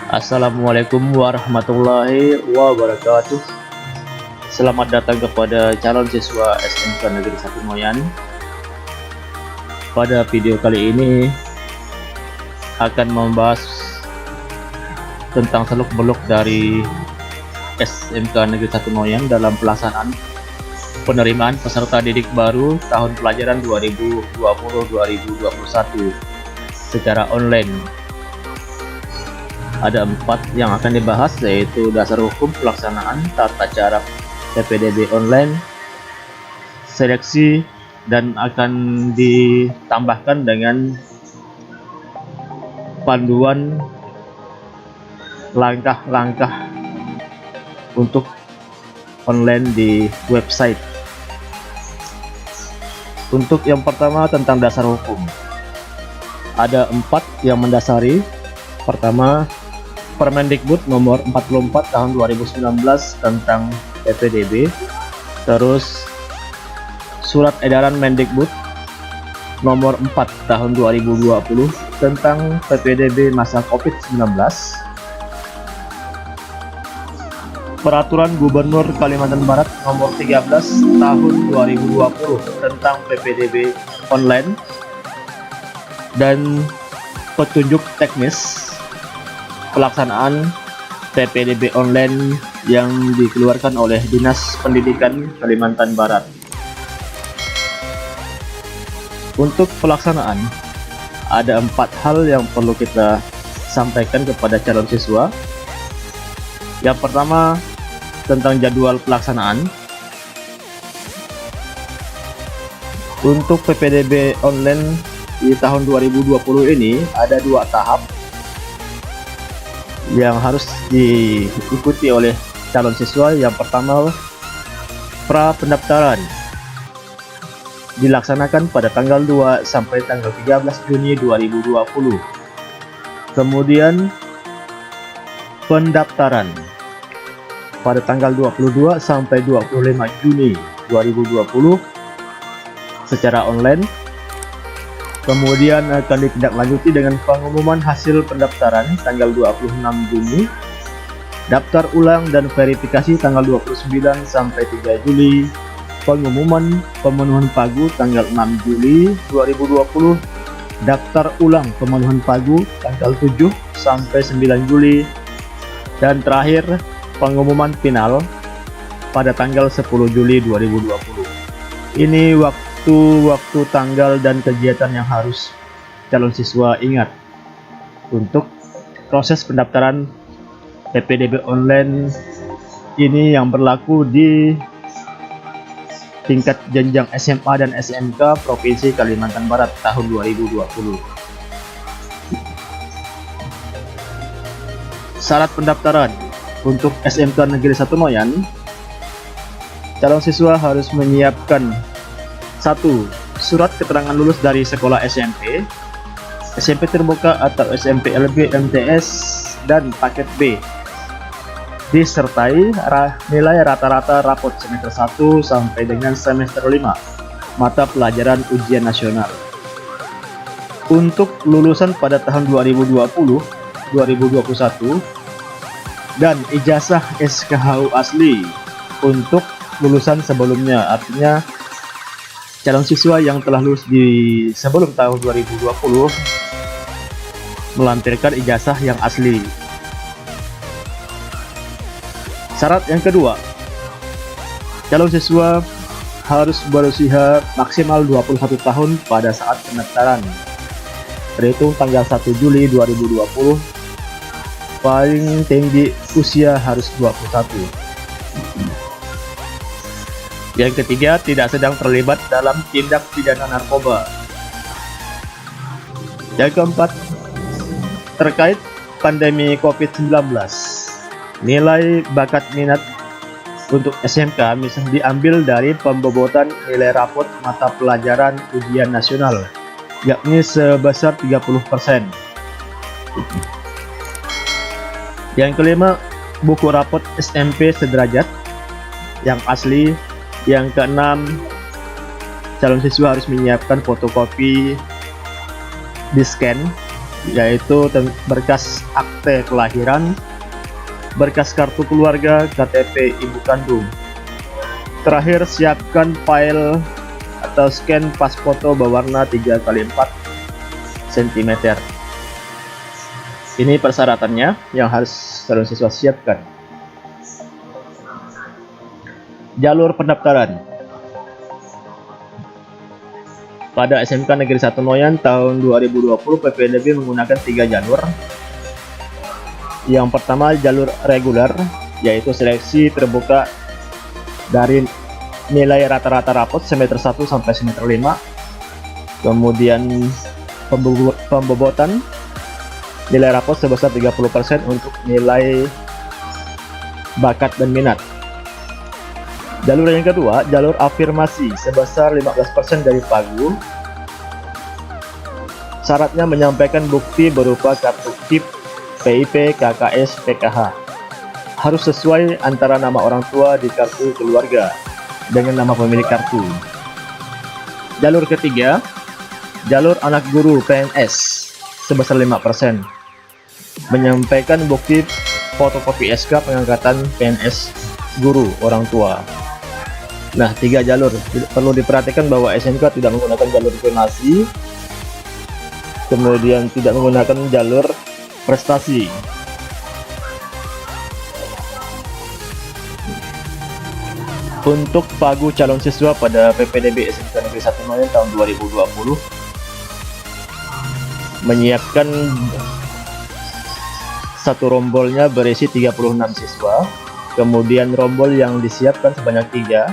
Assalamualaikum warahmatullahi wabarakatuh. Selamat datang kepada calon siswa SMK Negeri 1 Moyan. Pada video kali ini akan membahas tentang seluk-beluk dari SMK Negeri 1 Moyan dalam pelaksanaan penerimaan peserta didik baru tahun pelajaran 2020-2021 secara online. Ada 4 yang akan dibahas, yaitu dasar hukum pelaksanaan tata cara PPDB online, seleksi, dan akan ditambahkan dengan panduan langkah-langkah untuk online di website. Untuk yang pertama tentang dasar hukum, ada 4 yang mendasari. Pertama, Permendikbud nomor 44 tahun 2019 tentang PPDB. Terus Surat Edaran Mendikbud nomor 4 tahun 2020 tentang PPDB masa COVID-19. Peraturan Gubernur Kalimantan Barat nomor 13 tahun 2020 tentang PPDB online, dan petunjuk teknis pelaksanaan PPDB online yang dikeluarkan oleh Dinas Pendidikan Kalimantan Barat. Untuk pelaksanaan, ada 4 hal yang perlu kita sampaikan kepada calon siswa. Yang pertama, tentang jadwal pelaksanaan. Untuk PPDB online di tahun 2020 ini ada 2 tahap yang harus diikuti oleh calon siswa. Yang pertama, pra pendaftaran dilaksanakan pada tanggal 2 sampai tanggal 13 Juni 2020. Kemudian pendaftaran pada tanggal 22 sampai 25 Juni 2020 secara online. Kemudian akan ditindaklanjuti dengan pengumuman hasil pendaftaran tanggal 26 Juni, daftar ulang dan verifikasi tanggal 29 sampai 3 Juli, pengumuman pemenuhan pagu tanggal 6 Juli 2020, daftar ulang pemenuhan pagu tanggal 7 sampai 9 Juli, dan terakhir pengumuman final pada tanggal 10 Juli 2020. Ini waktu, tanggal, dan kegiatan yang harus calon siswa ingat untuk proses pendaftaran PPDB online ini yang berlaku di tingkat jenjang SMA dan SMK Provinsi Kalimantan Barat tahun 2020. Syarat pendaftaran untuk SMK Negeri 1 Moyan, calon siswa harus menyiapkan 1. Surat keterangan lulus dari sekolah SMP, SMP terbuka atau SMP LB MTS, dan paket B, disertai nilai rata-rata rapot semester 1 sampai dengan semester 5 mata pelajaran ujian nasional. Untuk lulusan pada tahun 2020-2021 dan ijazah SKHU asli untuk lulusan sebelumnya, artinya calon siswa yang telah lulus di sebelum tahun 2020 melampirkan ijazah yang asli. Syarat yang kedua, calon siswa harus berusia maksimal 21 tahun pada saat pendaftaran, terhitung tanggal 1 Juli 2020. Paling tinggi usia harus 21. Yang ketiga, tidak sedang terlibat dalam tindak pidana narkoba. Yang keempat, terkait pandemi COVID-19, nilai bakat minat untuk SMK misalnya diambil dari pembobotan nilai rapot mata pelajaran ujian nasional, yakni sebesar 30%. Yang kelima, buku rapot SMP sederajat yang asli. Yang keenam, calon siswa harus menyiapkan fotokopi di scan yaitu berkas akte kelahiran, berkas kartu keluarga, KTP ibu kandung. Terakhir, siapkan file atau scan pas foto berwarna 3x4 cm. Ini persyaratannya yang harus calon siswa siapkan. Jalur pendaftaran. Pada SMK Negeri 1 Noyan tahun 2020, PPDB menggunakan 3 jalur. Yang pertama, jalur reguler, yaitu seleksi terbuka dari nilai rata-rata rapot semester 1 sampai semester 5. Kemudian pembobotan nilai rapot sebesar 30% untuk nilai bakat dan minat. Jalur yang kedua, jalur afirmasi sebesar 15% dari pagu. Syaratnya menyampaikan bukti berupa kartu KIP, PIP, KKS, PKH. Harus sesuai antara nama orang tua di kartu keluarga dengan nama pemilik kartu. Jalur ketiga, jalur anak guru PNS sebesar 5%. Menyampaikan bukti fotokopi SK pengangkatan PNS guru orang tua. Nah, 3 jalur. Perlu diperhatikan bahwa SMK tidak menggunakan jalur zonasi, kemudian tidak menggunakan jalur prestasi. Untuk pagu calon siswa pada PPDB SMK Negeri 1 Noyan tahun 2020 menyiapkan satu rombolnya berisi 36 siswa. Kemudian rombol yang disiapkan sebanyak 3,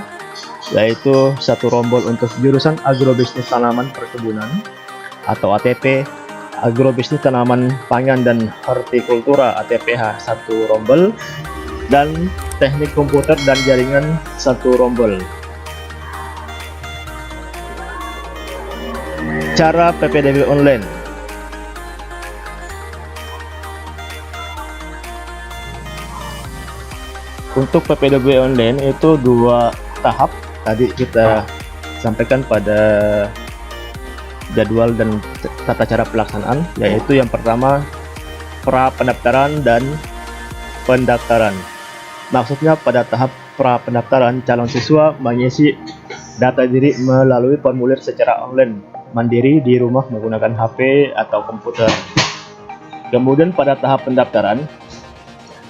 yaitu satu rombol untuk jurusan agrobisnis tanaman perkebunan atau ATP, agrobisnis tanaman pangan dan hortikultura ATPH satu rombol, dan teknik komputer dan jaringan satu rombol. Cara PPDB online. Untuk PPDB online itu 2 tahap. Tadi kita sampaikan pada jadwal dan tata cara pelaksanaan, yaitu yang pertama pra pendaftaran dan pendaftaran. Maksudnya pada tahap pra pendaftaran, calon siswa mengisi data diri melalui formulir secara online mandiri di rumah menggunakan HP atau komputer. Kemudian pada tahap pendaftaran,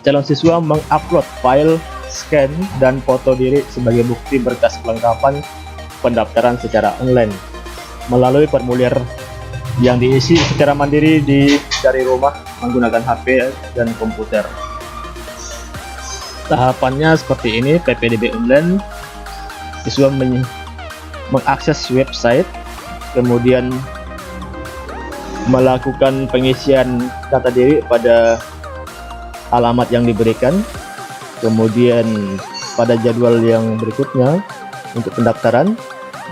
calon siswa mengupload file, scan, dan foto diri sebagai bukti berkas kelengkapan pendaftaran secara online melalui formulir yang diisi secara mandiri dari rumah menggunakan HP dan komputer. Tahapannya seperti ini. PPDB online, siswa mengakses website, kemudian melakukan pengisian data diri pada alamat yang diberikan. Kemudian pada jadwal yang berikutnya untuk pendaftaran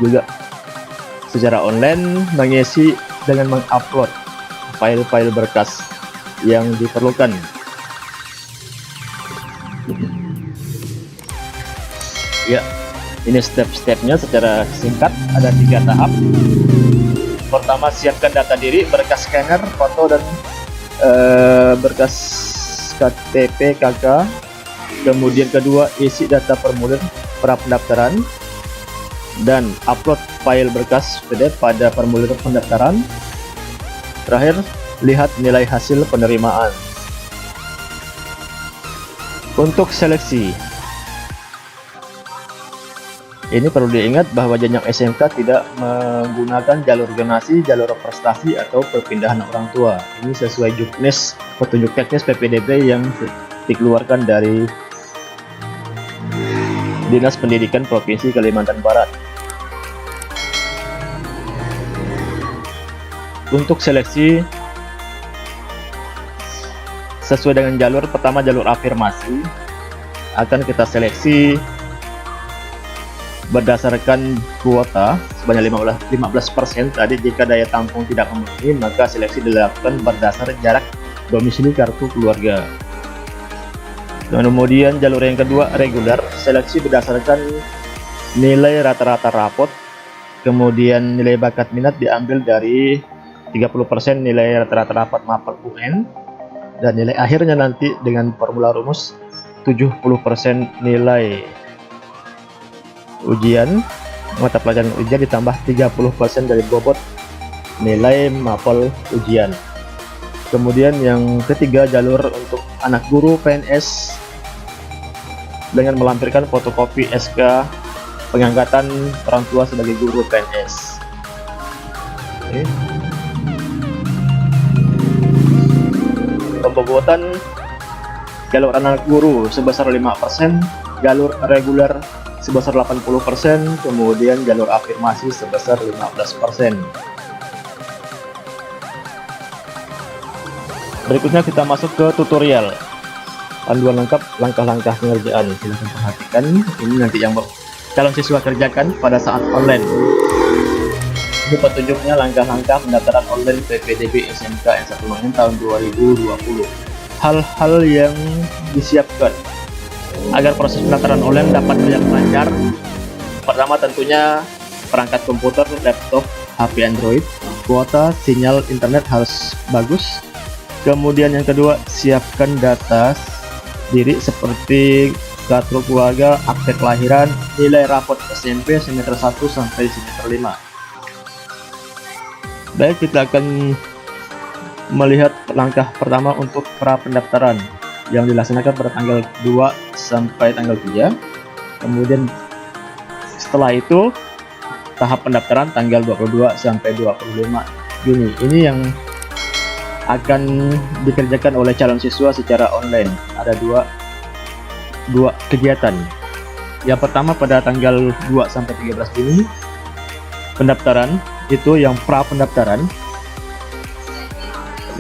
juga secara online mengisi dengan mengupload file-file berkas yang diperlukan. Ya, ini step-stepnya secara singkat, ada 3 tahap. Pertama, siapkan data diri, berkas scanner, foto, dan berkas KTP, KK. Kemudian kedua, isi data formulir pra pendaftaran dan upload file berkas PDF pada formulir pendaftaran. Terakhir, lihat nilai hasil penerimaan. Untuk seleksi, ini perlu diingat bahwa jenjang SMK tidak menggunakan jalur zonasi, jalur prestasi, atau perpindahan orang tua. Ini sesuai juknis, petunjuk teknis PPDB yang dikeluarkan dari Dinas Pendidikan Provinsi Kalimantan Barat. Untuk seleksi sesuai dengan jalur, pertama jalur afirmasi akan kita seleksi berdasarkan kuota sebanyak 15%. Tadi jika daya tampung tidak memenuhi, maka seleksi dilakukan berdasar jarak domisili kartu keluarga. Kemudian jalur yang kedua, reguler, seleksi berdasarkan nilai rata-rata rapot. Kemudian nilai bakat minat diambil dari 30% nilai rata-rata rapat mapel UN, dan nilai akhirnya nanti dengan formula rumus 70% nilai ujian, mata pelajaran ujian ditambah 30% dari bobot nilai mapel ujian. Kemudian yang ketiga, jalur untuk anak guru PNS dengan melampirkan fotokopi SK pengangkatan orang tua sebagai guru PNS. Oke. Pembobotan jalur anak guru sebesar 5%, jalur reguler sebesar 80%, kemudian jalur afirmasi sebesar 15%. Berikutnya kita masuk ke tutorial. Panduan lengkap langkah-langkah pengerjaan. Silahkan perhatikan. Ini nanti yang calon siswa kerjakan pada saat online. Ini petunjuknya langkah-langkah pendaftaran online PPDB SMK N1 Noyan tahun 2020. Hal-hal yang disiapkan agar proses pendaftaran online dapat berjalan lancar. Pertama, tentunya perangkat komputer, laptop, HP Android, kuota sinyal internet harus bagus. Kemudian yang kedua, siapkan data diri seperti kartu keluarga, akte kelahiran, nilai rapot SMP semester 1 sampai semester 5. Baik, kita akan melihat langkah pertama untuk pra pendaftaran yang dilaksanakan pada tanggal 2 sampai tanggal 3. Kemudian setelah itu tahap pendaftaran tanggal 22 sampai 25 Juni. Ini yang akan dikerjakan oleh calon siswa secara online. Ada dua kegiatan. Yang pertama pada tanggal 2 sampai 13 Juni pendaftaran, itu yang pra pendaftaran.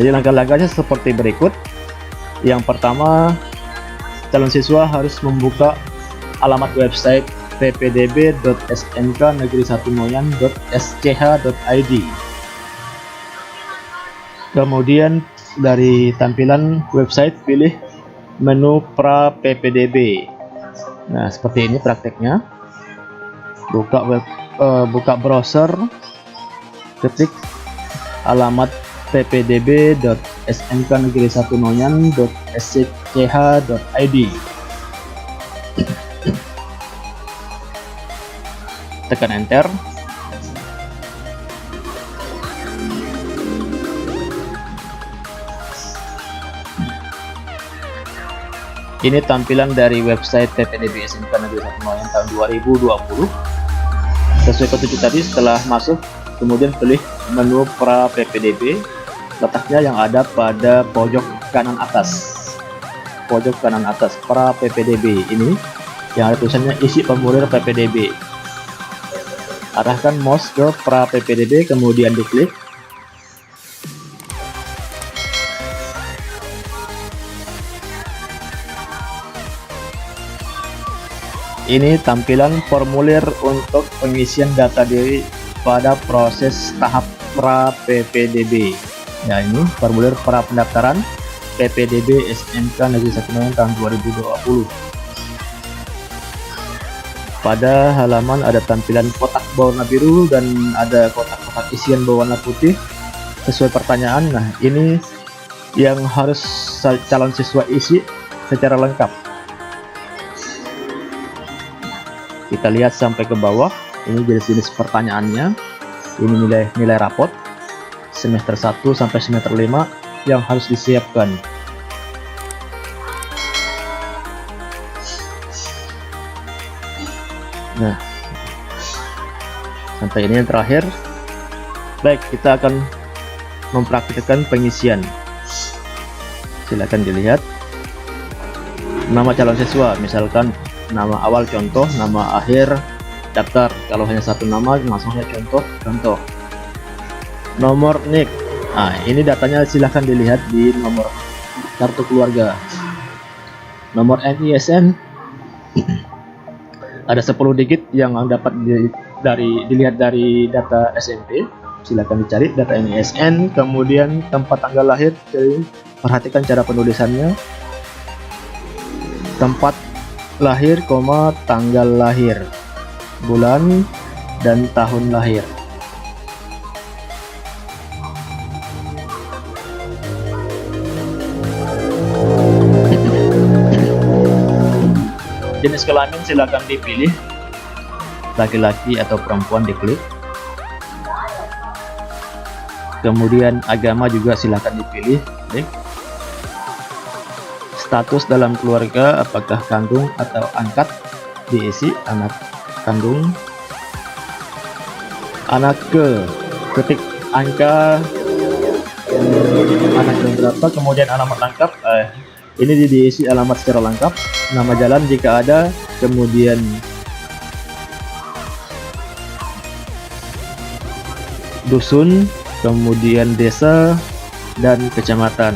Jadi langkah-langkahnya seperti berikut. Yang pertama, calon siswa harus membuka alamat website ppdb.smknegeri1noyan.sch.id. Kemudian dari tampilan website pilih menu pra PPDB. Nah, seperti ini prakteknya. Buka browser, ketik alamat ppdb.smknegeri1noyan.sch.id. Tekan enter. Ini tampilan dari website PPDB SMK Negeri 1 Noyan tahun 2020. Sesuai petunjuk tadi, setelah masuk kemudian pilih menu pra PPDB, letaknya yang ada pada pojok kanan atas. Pojok kanan atas pra PPDB ini yang ada tulisannya isi formulir PPDB. Arahkan mouse ke pra PPDB, kemudian diklik. Ini tampilan formulir untuk pengisian data diri pada proses tahap pra PPDB. Nah, ini formulir pra pendaftaran PPDB SMK Negeri 1 Noyan tahun 2020. Pada halaman ada tampilan kotak berwarna biru dan ada kotak-kotak isian berwarna putih sesuai pertanyaan. Nah, ini yang harus calon siswa isi secara lengkap. Kita lihat sampai ke bawah. Ini jenis-jenis pertanyaannya. Ini nilai rapot semester 1 sampai semester 5 yang harus disiapkan. Nah, sampai ini yang terakhir. Baik, kita akan mempraktikkan pengisian. Silakan dilihat nama calon siswa, misalkan nama awal contoh, nama akhir daftar. Kalau hanya satu nama, langsung saja contoh. Nomor NIK. Nah, ini datanya silahkan dilihat di nomor kartu keluarga. Nomor NISN ada 10 digit yang dapat dilihat dari data SMP. Silakan dicari data NISN. Kemudian tempat tanggal lahir, jadi perhatikan cara penulisannya. Tempat lahir, tanggal lahir, bulan dan tahun lahir. jenis kelamin silakan dipilih, laki-laki atau perempuan diklik. Kemudian agama juga silakan dipilih, klik. Status dalam keluarga, apakah kandung atau angkat, diisi anak kandung. Anak ketik angka anak yang berapa, kemudian alamat lengkap, ini diisi alamat secara lengkap, nama jalan jika ada, kemudian dusun, kemudian desa dan kecamatan.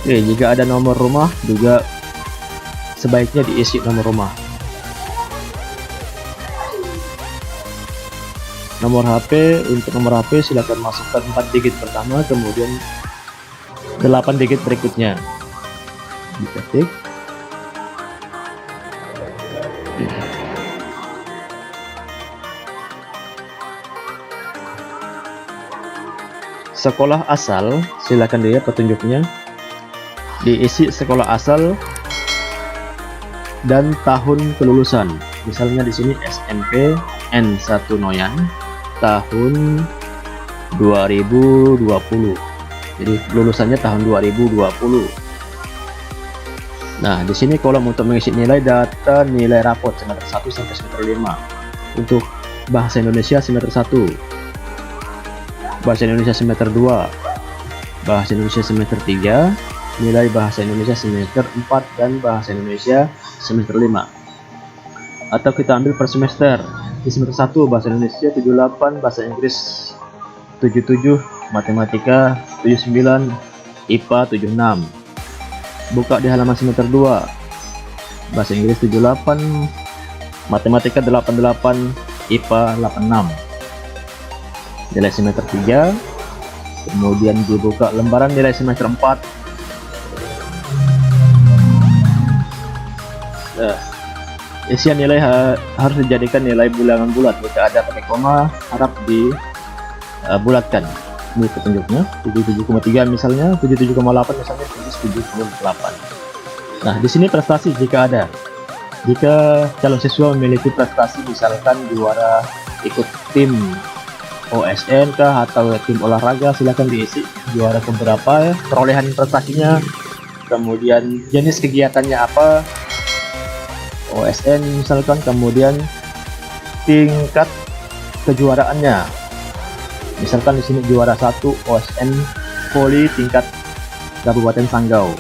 Oke, jika ada nomor rumah juga sebaiknya diisi nomor rumah. Nomor HP, untuk nomor HP silakan masukkan 4 digit pertama, kemudian 8 digit berikutnya. Diketik. Sekolah asal, silakan dilihat petunjuknya. Diisi sekolah asal dan tahun kelulusan. Misalnya di sini SMP N1 Noyan tahun 2020. Jadi lulusannya tahun 2020. Nah, di sini kolom untuk mengisi nilai data nilai rapot semester 1 sampai semester 5. Untuk bahasa Indonesia semester 1. Bahasa Indonesia semester 2. Bahasa Indonesia semester 3. Nilai bahasa Indonesia semester 4 dan bahasa Indonesia semester 5. Atau kita ambil per semester. Di semester 1 bahasa Indonesia 78, bahasa Inggris 77, matematika 79, IPA 76. Buka di halaman semester 2. Bahasa Inggris 78, matematika 88, IPA 86. Nilai semester 3. Kemudian dibuka lembaran nilai semester 4. Isian nilai harus dijadikan nilai bilangan bulat. Jika ada pakai koma, harap dibulatkan. Ini petunjuknya 77,3 misalnya, 77,8 misalnya, 77,8. Nah, di sini prestasi jika ada. Jika calon siswa memiliki prestasi, misalkan juara ikut tim OSN kah atau tim olahraga, silakan diisi juara keberapa, perolehan prestasinya, kemudian jenis kegiatannya apa, OSN misalkan, kemudian tingkat kejuaraannya. Misalkan di sini juara 1 OSN Voli tingkat Kabupaten Sanggau.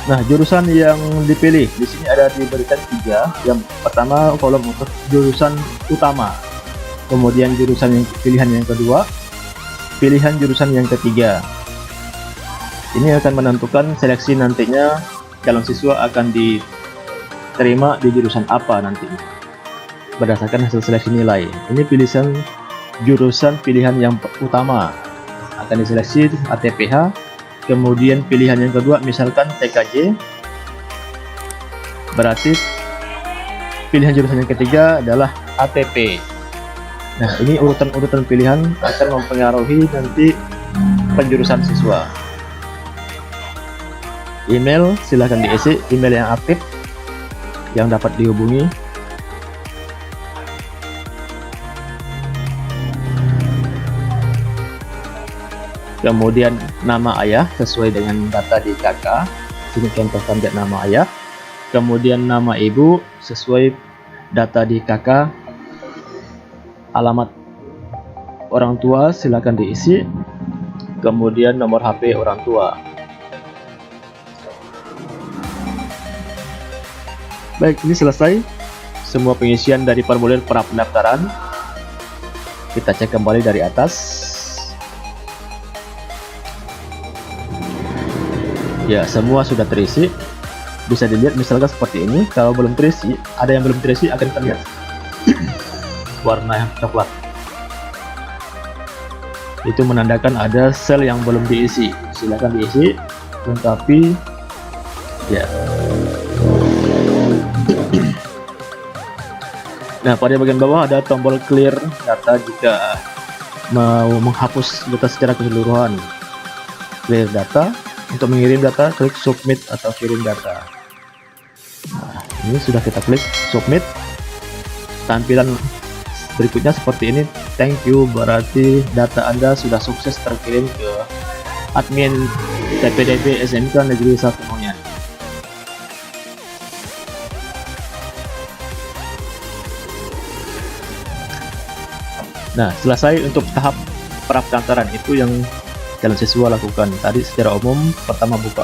Nah, jurusan yang dipilih di sini ada diberikan 3. Yang pertama kolom untuk jurusan utama. Kemudian jurusan yang pilihan yang kedua, pilihan jurusan yang ketiga. Ini akan menentukan seleksi nantinya calon siswa akan diterima di jurusan apa nantinya berdasarkan hasil seleksi nilai. Ini pilihan jurusan pilihan yang utama, akan diseleksi ATPH. Kemudian pilihan yang kedua misalkan TKJ, berarti pilihan jurusan yang ketiga adalah ATP. Nah, ini urutan-urutan pilihan akan mempengaruhi nanti penjurusan siswa. Email silahkan diisi, email yang aktif yang dapat dihubungi. Kemudian nama ayah sesuai dengan data di KK. Sini contoh standar nama ayah. Kemudian nama ibu sesuai data di KK. Alamat orang tua silahkan diisi. Kemudian nomor HP orang tua. Baik, ini selesai semua pengisian dari formulir pra pendaftaran. Kita cek kembali dari atas. Ya, semua sudah terisi. Bisa dilihat misalkan seperti ini. Kalau belum terisi, ada yang belum terisi akan terlihat warna coklat. Itu menandakan ada sel yang belum diisi. Silakan diisi, lengkapi. Ya. Nah, pada bagian bawah ada tombol clear data jika mau menghapus data secara keseluruhan. clear data. Untuk mengirim data, klik submit atau kirim data. Nah, ini sudah kita klik submit. Tampilan berikutnya seperti ini. Thank you, berarti data Anda sudah sukses terkirim ke admin PPDB SMK Negeri 1 Monyan. Nah, selesai untuk tahap pendaftaran. Itu yang calon siswa lakukan. Tadi secara umum, pertama buka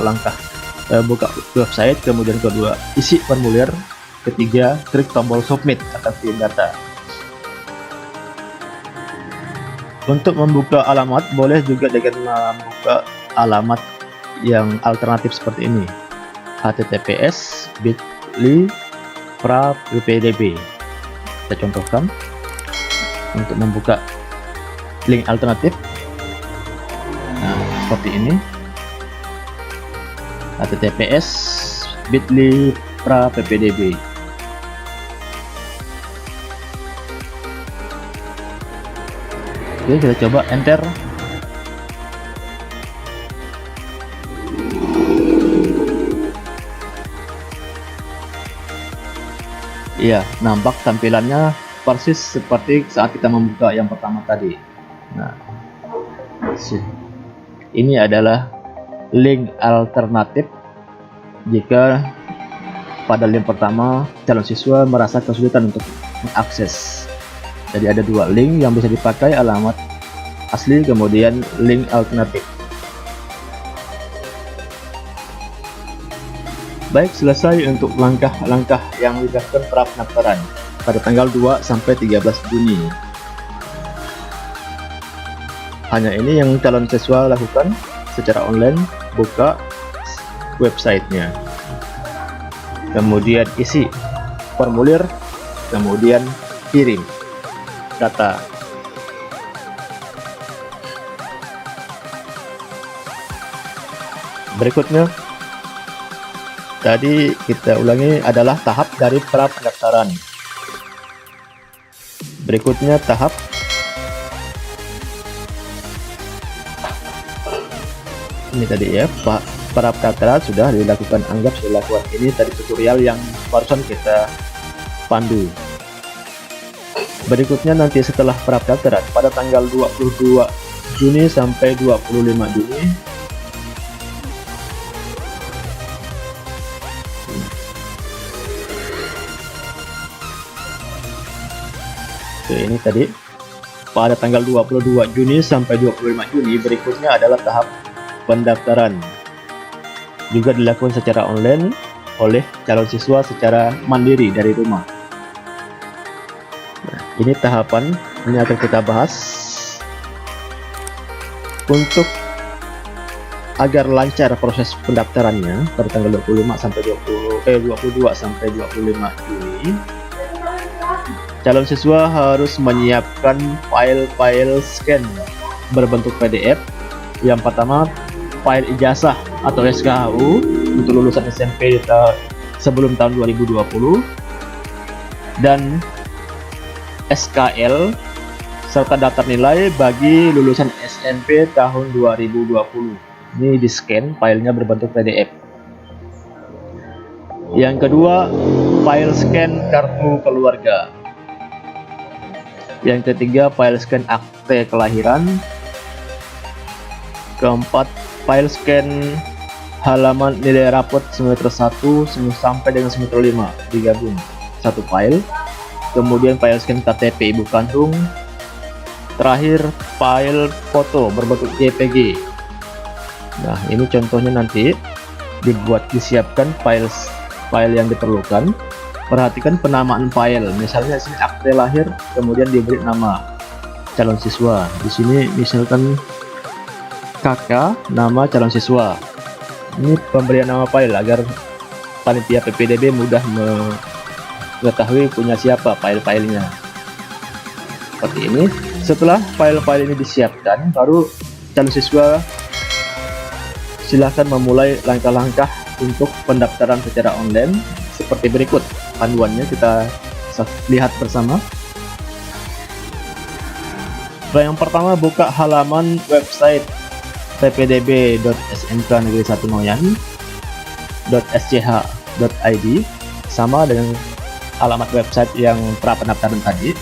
website, kemudian kedua isi formulir, ketiga klik tombol submit atau kirim data. Untuk membuka alamat, boleh juga dengan membuka alamat yang alternatif seperti ini, https://bit.ly/ppdb. Kita contohkan untuk membuka link alternatif. Nah, seperti ini, https://bit.ly/ppdb. Oke, kita coba enter. Iya, nampak tampilannya persis seperti saat kita membuka yang pertama tadi. Nah, ini adalah link alternatif jika pada link pertama calon siswa merasa kesulitan untuk mengakses. Jadi ada dua link yang bisa dipakai, alamat asli kemudian link alternatif. Baik, selesai untuk langkah-langkah yang dilakukan pra pendaftaran pada tanggal 2 sampai 13 Juni. Hanya ini yang calon siswa lakukan secara online. Buka websitenya, kemudian isi formulir, kemudian kirim data. Berikutnya, tadi kita ulangi, adalah tahap dari pra pendaftaran. Berikutnya tahap ini tadi ya, pra pendaftaran sudah dilakukan, anggap sudah dilakukan. Ini tadi tutorial yang barusan kita pandu. Berikutnya nanti setelah pra pendaftaran pada tanggal 22 Juni sampai 25 Juni ini tadi pada tanggal 22 Juni sampai 25 Juni berikutnya adalah tahap pendaftaran, juga dilakukan secara online oleh calon siswa secara mandiri dari rumah. Nah, ini tahapan ini akan kita bahas. Untuk agar lancar proses pendaftarannya pada tanggal 22 sampai 25 Juni, calon siswa harus menyiapkan file-file scan berbentuk PDF. Yang pertama, file ijazah atau SKHU untuk lulusan SMP sebelum tahun 2020, dan SKL serta daftar nilai bagi lulusan SMP tahun 2020. Ini di scan, filenya berbentuk PDF. Yang kedua, file scan kartu keluarga. Yang ketiga, file scan akte kelahiran. Keempat, file scan halaman nilai rapot semester 1 sampai dengan semester 5 digabung satu file. Kemudian file scan KTP ibu kandung. Terakhir, file foto berbentuk JPG. Nah, ini contohnya nanti disiapkan file yang diperlukan. Perhatikan penamaan file. Misalnya sini akte lahir, kemudian diberi nama calon siswa. Di sini misalkan kakak, nama calon siswa. Ini pemberian nama file agar panitia PPDB mudah mengetahui punya siapa file-filenya. Seperti ini. Setelah file-file ini disiapkan, baru calon siswa silahkan memulai langkah-langkah untuk pendaftaran secara online seperti berikut. Panduannya kita lihat bersama. Yang pertama, buka halaman website ppdb.smk negeri 1 Noyan .sch.id, sama dengan alamat website yang pra pendaftaran tadi,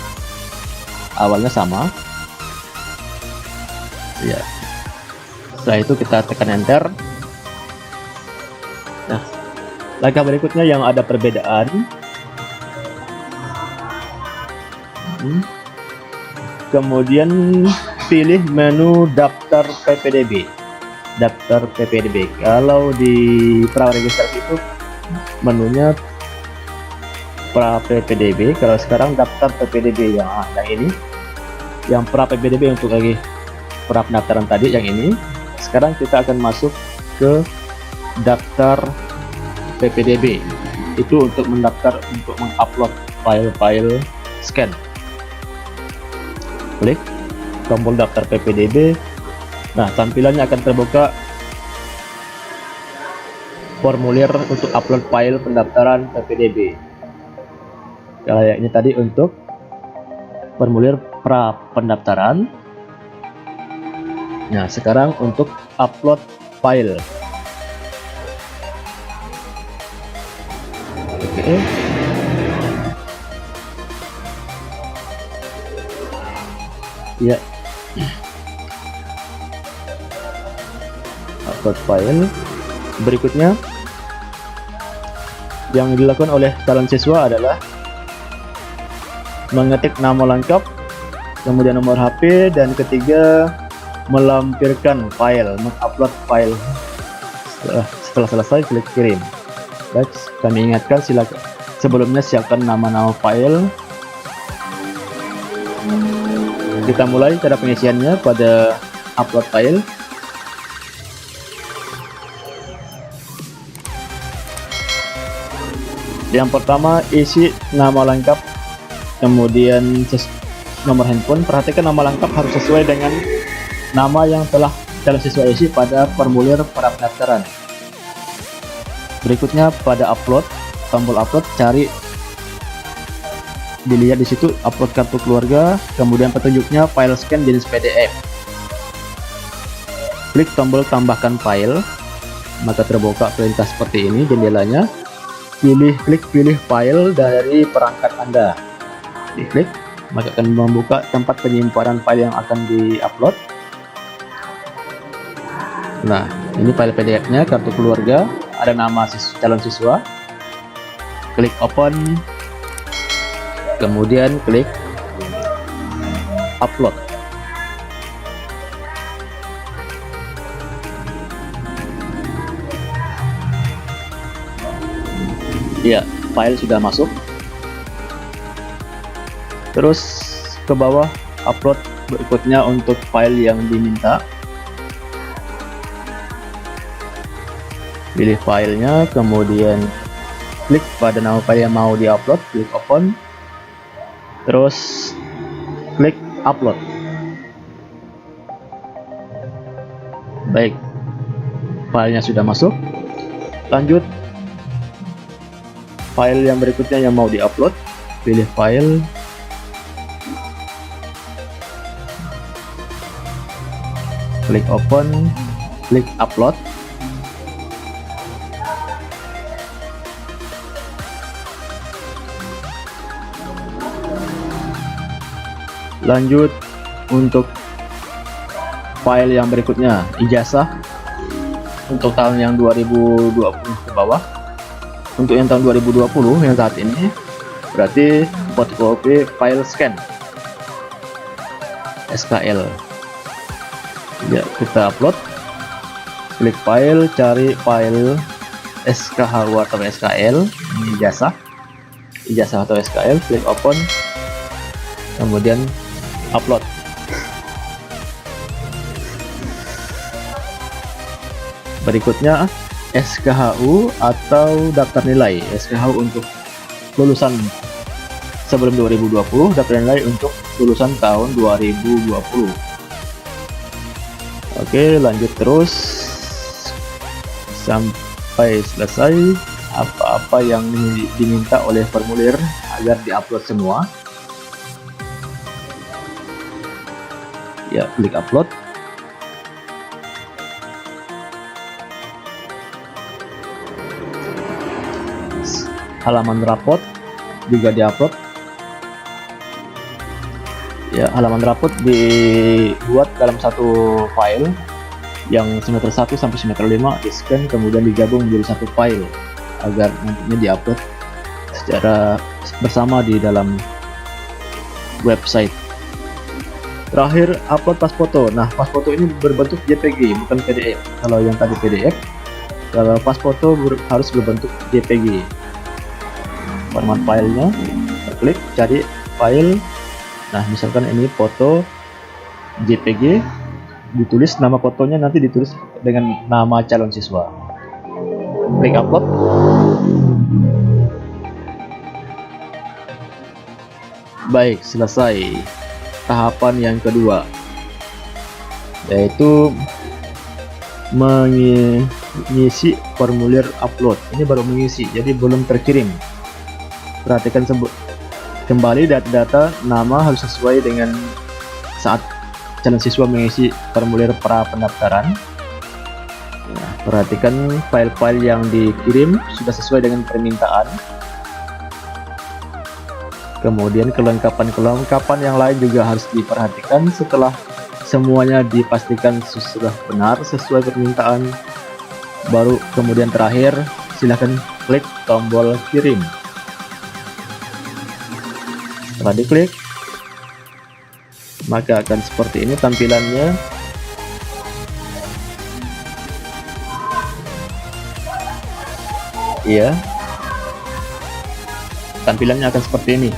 awalnya sama ya. Setelah itu kita tekan enter. Nah, langkah berikutnya yang ada perbedaan, kemudian pilih menu daftar PPDB. Daftar PPDB, kalau di pra registrasi itu menunya pra PPDB, kalau sekarang daftar PPDB yang ini, yang pra PPDB untuk lagi pra pendaftaran tadi yang ini. Sekarang kita akan masuk ke daftar PPDB, itu untuk mendaftar, untuk mengupload file-file scan. Klik tombol daftar PPDB. Nah, tampilannya akan terbuka formulir untuk upload file pendaftaran PPDB. Kayaknya tadi untuk formulir pra pendaftaran. Nah, sekarang untuk upload file. Oke. Ya. Upload file. Berikutnya yang dilakukan oleh calon siswa adalah mengetik nama lengkap, kemudian nomor HP, dan ketiga melampirkan file, mengupload file. Setelah selesai, klik kirim. Baik, kami ingatkan, silakan sebelumnya siapkan nama-nama file. Kita mulai cara pengisiannya pada upload file. Yang pertama, isi nama lengkap, kemudian nomor handphone. Perhatikan nama lengkap harus sesuai dengan nama yang telah calon siswa isi pada formulir pra pendaftaran. Berikutnya pada upload, tombol upload, cari, dilihat di situ upload kartu keluarga, kemudian petunjuknya file scan jenis PDF. Klik tombol tambahkan file, maka terbuka perintah seperti ini jendelanya. Klik pilih file dari perangkat Anda. Diklik, maka akan membuka tempat penyimpanan file yang akan diupload. Nah, ini file PDF-nya, kartu keluarga, ada nama calon siswa. Klik open, kemudian klik upload. Ya, file sudah masuk. Terus ke bawah, upload berikutnya untuk file yang diminta. Pilih filenya, kemudian klik pada nama file yang mau diupload, klik open, terus klik upload. Baik, filenya sudah masuk. Lanjut, file yang berikutnya yang mau diupload, pilih file, klik open, klik upload. Lanjut untuk file yang berikutnya, ijazah untuk tahun yang 2020 ke bawah. Untuk yang tahun 2020 yang saat ini berarti fotokopi file scan SKL. Ya, kita upload. Klik file, cari file SKHU atau SKL, ijazah atau SKL, klik open, kemudian upload. Berikutnya SKHU atau daftar nilai. SKHU untuk lulusan sebelum 2020, daftar nilai untuk lulusan tahun 2020. Oke, lanjut terus sampai selesai apa-apa yang diminta oleh formulir agar diupload semua. Ya, klik upload. halaman rapot juga diupload. Ya, halaman rapot dibuat dalam satu file yang semester 1 sampai semester 5 di scan kemudian digabung menjadi satu file agar nantinya diupload secara bersama di dalam website. Terakhir, upload pas foto. Nah, pas foto ini berbentuk JPG bukan PDF. Kalau yang tadi PDF, kalau pas foto harus berbentuk JPG. Format filenya, klik cari file. Nah, misalkan ini foto JPG, ditulis nama fotonya, nanti ditulis dengan nama calon siswa. Klik upload. Baik, selesai tahapan yang kedua, yaitu mengisi formulir upload. Ini baru mengisi, jadi belum terkirim. Perhatikan kembali data-data nama harus sesuai dengan saat calon siswa mengisi formulir pra pendaftaran. Nah, perhatikan file-file yang dikirim sudah sesuai dengan permintaan. Kemudian kelengkapan yang lain juga harus diperhatikan. Setelah semuanya dipastikan sudah benar sesuai permintaan, baru kemudian terakhir silahkan klik tombol kirim. Setelah diklik, maka akan seperti ini tampilannya. Iya, tampilannya akan seperti ini.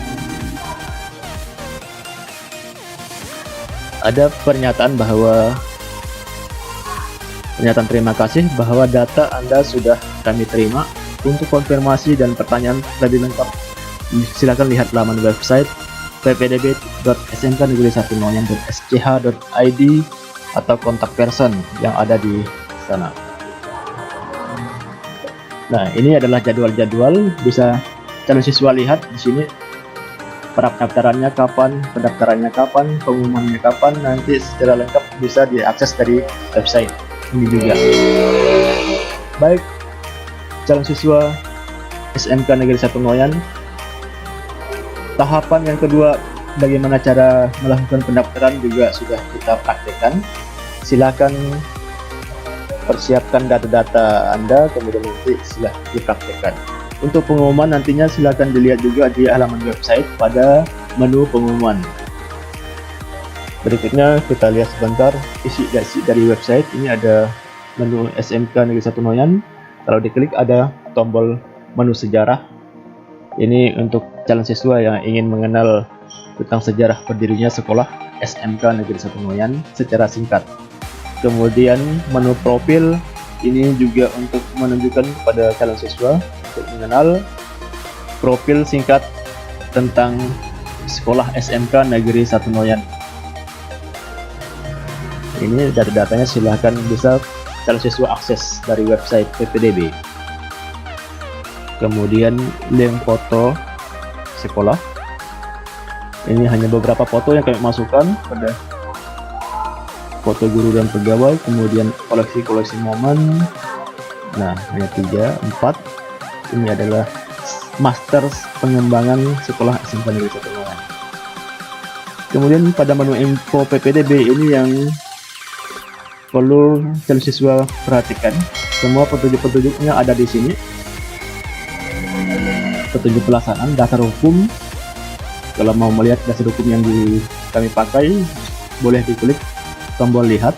Ada pernyataan terima kasih bahwa data Anda sudah kami terima. Untuk konfirmasi dan pertanyaan lebih lengkap, silakan lihat laman website ppdb.smknegeri1noyan.sch.id atau kontak person yang ada di sana. Nah, ini adalah jadwal-jadwal, bisa calon siswa lihat di sini pra pendaftarannya kapan, pengumumannya kapan, nanti secara lengkap bisa diakses dari website ini juga. Baik, calon siswa SMK Negeri 1 Noyan, tahapan yang kedua, bagaimana cara melakukan pendaftaran juga sudah kita praktekkan. Silakan persiapkan data-data Anda, kemudian nanti silahkan dipraktekkan. Untuk pengumuman nantinya silakan dilihat juga di halaman website pada menu pengumuman. Berikutnya kita lihat sebentar isi dari website. Ini ada menu SMK Negeri 1 Noyan. Kalau diklik ada tombol menu sejarah. Ini untuk calon siswa yang ingin mengenal tentang sejarah berdirinya sekolah SMK Negeri 1 Noyan secara singkat. Kemudian menu profil, ini juga untuk menunjukkan kepada calon siswa untuk mengenal profil singkat tentang sekolah SMK Negeri 1 Noyan. Ini data-datanya silahkan bisa calon siswa akses dari website PPDB. Kemudian link foto sekolah. Ini hanya beberapa foto yang kami masukkan pada foto guru dan pegawai, kemudian koleksi momen. Nah, hanya 3, 4. Ini adalah master pengembangan sekolah SMK Negeri 1 Noyan. Kemudian pada menu info PPDB ini yang perlu calon siswa perhatikan. Semua petunjuk-petunjuknya ada di sini. Petunjuk pelaksanaan, dasar hukum. Kalau mau melihat dasar hukum yang kami pakai, boleh diklik tombol lihat.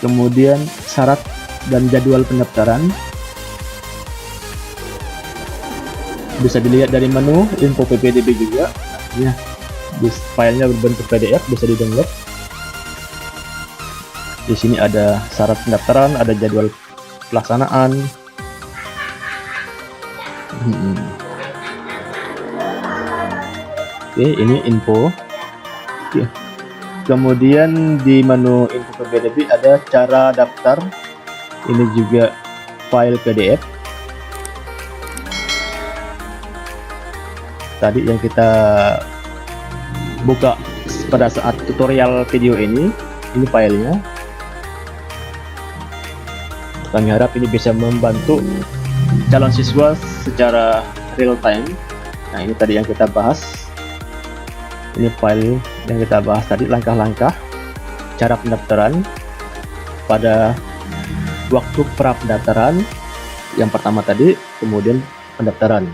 Kemudian syarat dan jadwal pendaftaran bisa dilihat dari menu info PPDB juga. Nah, filenya berbentuk PDF, bisa di-download. Di sini ada syarat pendaftaran, ada jadwal pelaksanaan. Oke, ini info. Oke. Kemudian di menu info PPDB ada cara daftar. Ini juga file PDF. Tadi yang kita buka pada saat tutorial video ini filenya. Kami harap ini bisa membantu calon siswa secara real time. Nah, ini tadi yang kita bahas. Ini file yang kita bahas tadi, langkah-langkah cara pendaftaran pada waktu pra pendaftaran. Yang pertama tadi, kemudian pendaftaran.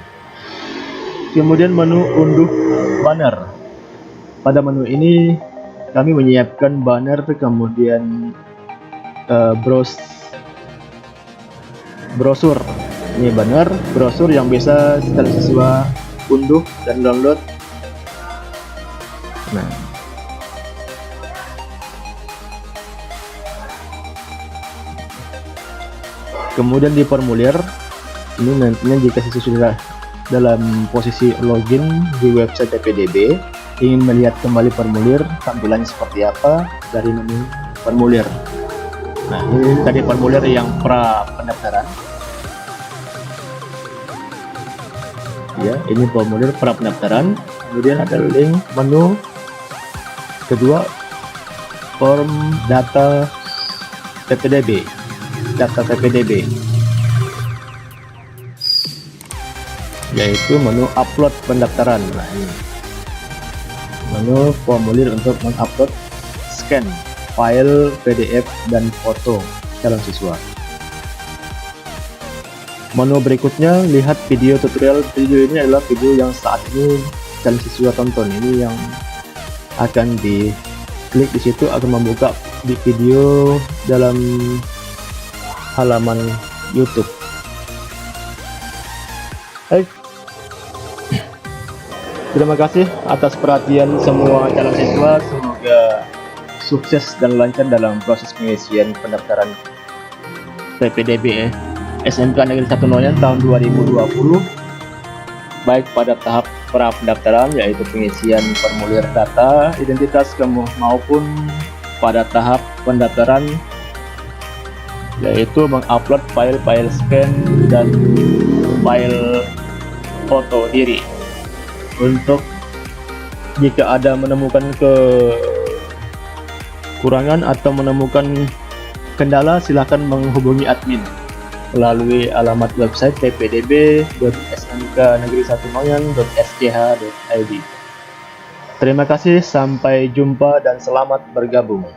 Kemudian menu unduh banner. Pada menu ini kami menyiapkan banner, kemudian brosur. Ini banner, brosur yang bisa calon siswa unduh dan download. Nah, kemudian di formulir ini nantinya jika siswa sudah dalam posisi login di website PPDB, ingin melihat kembali formulir tampilannya seperti apa dari menu formulir. Nah, ini tadi formulir yang pra pendaftaran. Ya, ini formulir pra pendaftaran. Kemudian ada link menu kedua, form data PPDB, yaitu menu upload pendaftaran. Nah, ini menu formulir untuk mengupload scan file PDF dan foto calon siswa. Menu berikutnya, lihat video tutorial. Video ini adalah video yang saat ini calon siswa tonton. Ini yang akan diklik di situ akan membuka di video dalam halaman YouTube. Terima kasih atas perhatian semua calon siswa. Semoga sukses dan lancar dalam proses pengisian pendaftaran PPDB SMK Negeri 1 Noyan tahun 2020, baik pada tahap pra pendaftaran yaitu pengisian formulir data identitas maupun pada tahap pendaftaran yaitu mengupload file-file scan dan file foto diri. Untuk jika ada menemukan kekurangan atau menemukan kendala, silakan menghubungi admin melalui alamat website ppdb.smknegeri1noyan.sch.id. Terima kasih, sampai jumpa dan selamat bergabung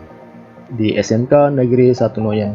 di SMK Negeri 1 Noyan.